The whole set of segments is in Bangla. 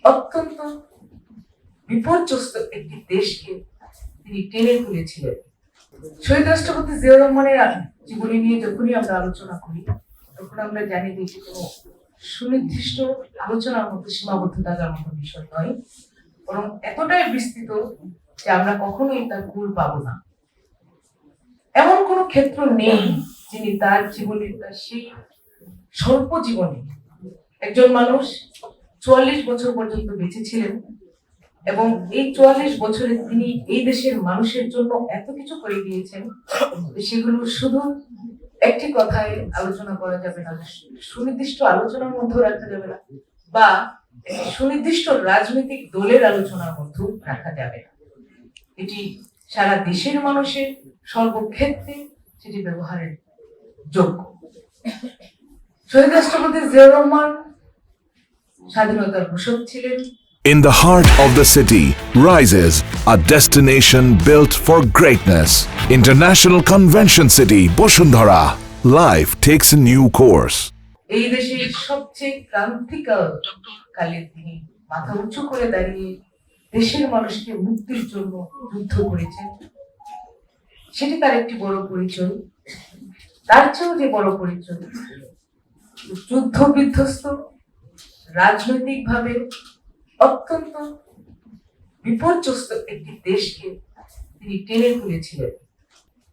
অত্যন্ত বিপর্যস্ত একটি দেশকে তিনি টেনে তুলেছিলেন। শহীদ রাষ্ট্রপতি জিয়াউর রহমানের জীবনী নিয়ে যখনই আমরা আলোচনা করি, তখন আমরা জানি যে এটি কোনো সুনির্দিষ্ট আলোচনার মধ্যে সীমাবদ্ধ থাকার মতো বিষয় নয়, বরং এতটাই বিস্তৃত যে আমরা কখনোই তার কুল পাবো না। এমন কোনো ক্ষেত্র নেই যিনি তার জীবনের সেই স্বল্প জীবনে একজন মানুষ ৪৪ বছর পর্যন্ত বেঁচে ছিলেন এবং এই ৪৪ বছরে তিনি এই দেশের মানুষের জন্য এত কিছু করে দিয়েছেন, সেগুলো শুধু একটি কথায় আলোচনা করা যাবে না, সুনির্দিষ্ট আলোচনার মধ্যে রাখা যাবে না, বা সুনির্দিষ্ট রাজনৈতিক দলের আলোচনার মধ্যে রাখা যাবে না। এটি সারা দেশের মানুষের সর্বক্ষেত্রে সেটি ব্যবহারের যোগ্য। শহীদ রাষ্ট্রপতি জিয়াউর রহমান স্বাধীনতার ঘোষক ছিলেন। In the heart of the city rises a destination built for greatness. International Convention City, Bosundhara. Life takes a new course. এই দেশের সবচেয়ে ক্রান্তিকালে তিনি মাথা উঁচু করে দাঁড়িয়ে দেশের মানুষকে মুক্তির জন্য যুদ্ধ করেছেন। সেটি তার একটি বড় পরিচয়। তার চেয়েও যে বড় পরিচয়, যুদ্ধ বিধ্বস্ত, রাজনৈতিকভাবে অত্যন্ত বিপর্যস্ত একটি দেশকে তিনি টেনে তুলেছিলেন।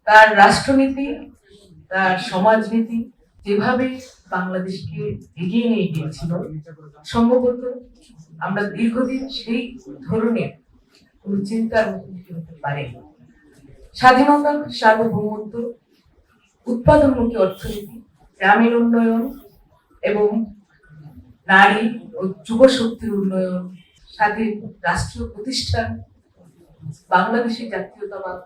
তার রাষ্ট্রনীতি, তার সমাজনীতি যেভাবে বাংলাদেশকে এগিয়ে নিয়ে গিয়েছিল, সম্ভবত আমরা দীর্ঘদিন সেই ধরনের কোন চিন্তার মুখোমুখি হতে পারিনি। স্বাধীনতা, সার্বভৌমত্ব, উৎপাদনমুখী অর্থনীতি, গ্রামীণ উন্নয়ন এবং নারী ও যুব শক্তির উন্নয়ন, স্বাধীন রাষ্ট্রীয় প্রতিষ্ঠান, বাংলাদেশের জাতীয়তাবাদ,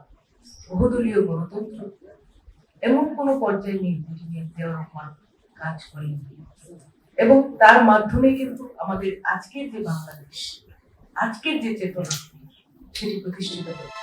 বহুদলীয় গণতন্ত্র, এমন কোনো পর্যায়ে নেই যেটি নিয়ে জিয়াউর রহমান কাজ করেন। এবং তার মাধ্যমে কিন্তু আমাদের আজকের যে বাংলাদেশ, আজকের যে চেতনা, সেটি প্রতিষ্ঠিত হয়েছে।